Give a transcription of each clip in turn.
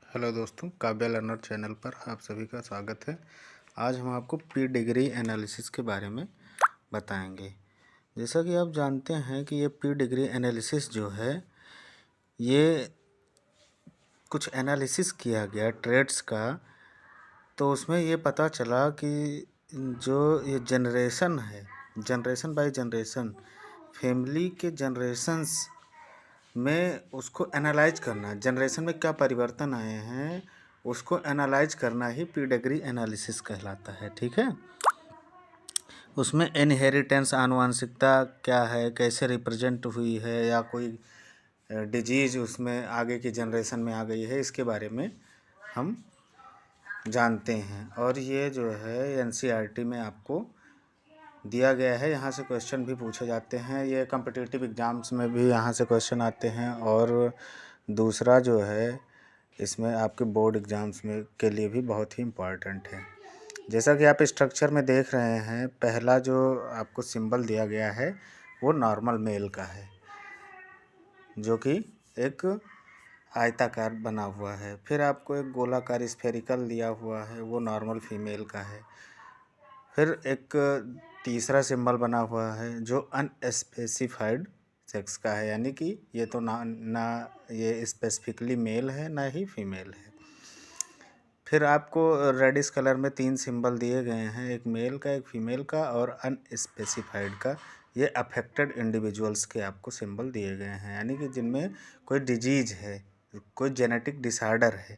Hello दोस्तों, Kavya learner channel पर आप सभी का स्वागत है। आज हम आपको पी डिग्री एनालिसिस के बारे में बताएंगे। जैसा कि आप जानते हैं कि ये पी डिग्री एनालिसिस जो है ये कुछ एनालिसिस किया गया ट्रेड्स का, तो उसमें ये पता चला कि जो ये जनरेशन है, जनरेशन बाय जनरेशन, फैमिली के जनरेशन्स में उसको एनालाइज करना, जनरेशन में क्या परिवर्तन आए हैं उसको एनालाइज करना ही पी डिग्री एनालिसिस कहलाता है। ठीक है, उसमें इनहेरिटेंस, आनुवंशिकता क्या है, कैसे रिप्रेजेंट हुई है, या कोई डिजीज उसमें आगे की जनरेशन में आ गई है, इसके बारे में हम जानते हैं। और ये जो है एनसीईआरटी में आपको दिया गया है, यहाँ से क्वेश्चन भी पूछे जाते हैं। ये कम्पिटिटिव एग्ज़ाम्स में भी यहाँ से क्वेश्चन आते हैं, और दूसरा जो है इसमें आपके बोर्ड एग्ज़ाम्स में के लिए भी बहुत ही इम्पॉर्टेंट है। जैसा कि आप स्ट्रक्चर में देख रहे हैं, पहला जो आपको सिंबल दिया गया है वो नॉर्मल मेल का है, जो कि एक आयताकार बना हुआ है। फिर आपको एक गोलाकार स्फेरिकल दिया हुआ है, वो नॉर्मल फीमेल का है। फिर एक तीसरा सिंबल बना हुआ है जो अनस्पेसिफाइड सेक्स का है, यानी कि ये तो ना ये स्पेसिफिकली मेल है ना ही फीमेल है। फिर आपको रेडिश कलर में 3 सिंबल दिए गए हैं, एक मेल का, एक फीमेल का और अनस्पेसिफाइड का। ये अफेक्टेड इंडिविजुअल्स के आपको सिंबल दिए गए हैं, यानी कि जिनमें कोई डिजीज है, कोई जेनेटिक डिसऑर्डर है,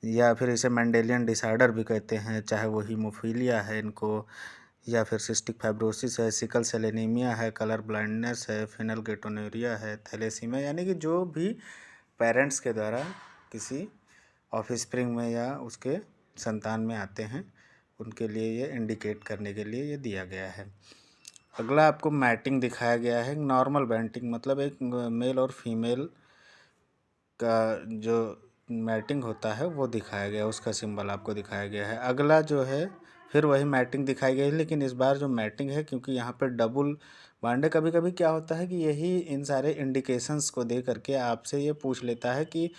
या फिर इसे मेंडेलियन डिसऑर्डर भी कहते हैं, चाहे वो हीमोफीलिया है इनको, या फिर सिस्टिक फाइब्रोसिस है, सिकल सेल एनीमिया है, कलर ब्लाइंडनेस है, फेनलकेटोनुरिया है, थैलेसीमिया, यानी कि जो भी पेरेंट्स के द्वारा किसी ऑफस्प्रिंग में या उसके संतान में आते हैं, उनके लिए ये इंडिकेट करने के लिए ये दिया गया है। अगला आपको मैटिंग दिखाया गया है। नॉर्मल मैटिंग मतलब एक मेल और फीमेल का जो मैटिंग होता है वो दिखाया गया, उसका सिंबल आपको दिखाया गया है। अगला जो है फिर वही मैटिंग दिखाई गई है, लेकिन इस बार जो मैटिंग है, क्योंकि यहाँ पर डबल बॉन्ड है, कभी कभी क्या होता है कि यही इन सारे इंडिकेशंस को दे करके आपसे ये पूछ लेता है कि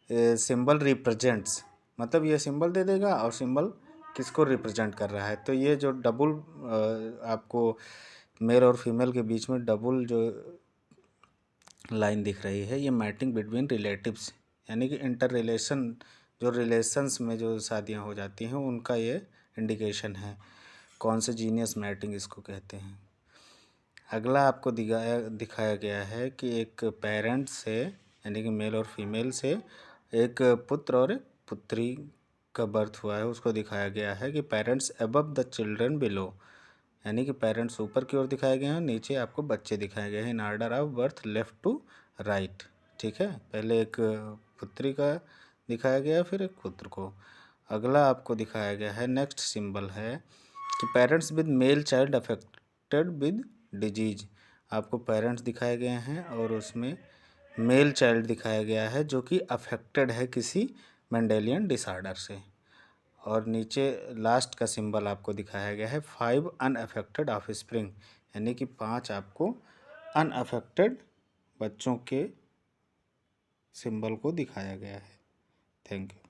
सिंबल रिप्रेजेंट्स, मतलब ये सिंबल दे देगा और सिंबल किसको रिप्रेजेंट कर रहा है। तो ये जो डबल आपको मेल और फीमेल के बीच में डबल जो लाइन दिख रही है, ये मैटिंग बिटवीन रिलेटिव्स, यानी कि इंटर रिलेशन, जो रिलेशंस में जो शादियां हो जाती हैं उनका ये इंडिकेशन है। कौन से जीनियस मैटिंग इसको कहते हैं। अगला आपको दिखाया गया है कि एक पेरेंट्स से, यानी कि मेल और फीमेल से एक पुत्र और एक पुत्री का बर्थ हुआ है, उसको दिखाया गया है कि parents above the children below, यानी कि पेरेंट्स ऊपर की ओर दिखाए गए हैं, नीचे आपको बच्चे दिखाए गए हैं in order of birth left to right. ठीक है, पहले एक पुत्री का दिखाया गया, फिर एक पुत्र को। अगला आपको दिखाया गया है, नेक्स्ट सिंबल है कि parents with male child affected with disease. आपको पेरेंट्स दिखाए गए हैं और उसमें मेल चाइल्ड दिखाया गया है जो कि अफेक्टेड है किसी मेंडेलियन डिसऑर्डर से। और नीचे लास्ट का सिंबल आपको दिखाया गया है 5 अनअफेक्टेड ऑफस्प्रिंग, यानी कि 5 आपको अनअफेक्टेड बच्चों के सिंबल को दिखाया गया है। Thank you.